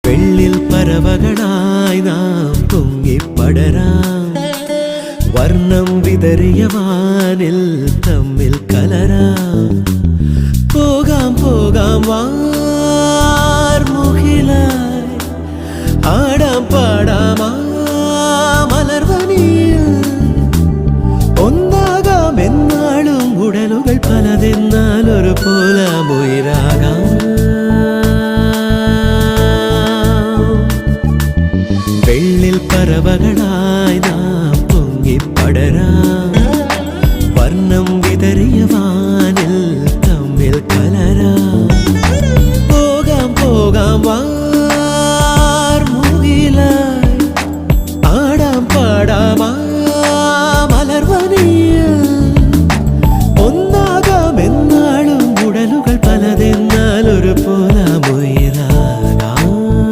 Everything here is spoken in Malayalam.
വെള്ളിൽ പറവകളായി നാം പൊങ്ങിപ്പടരാം വർണ്ണം വിതറിയ വാനിൽ തമ്മിൽ കലരാം പോകാം പോകാം വാർമുകിലായി ആടാം പാടാം മലർവനിയിൽ ഒന്നാകാം എന്നാളും ഉടലുകൾ പലതെന്നാൽ ഒരു പോലാമുയിരാകാം വെള്ളിൽ പറവകളായി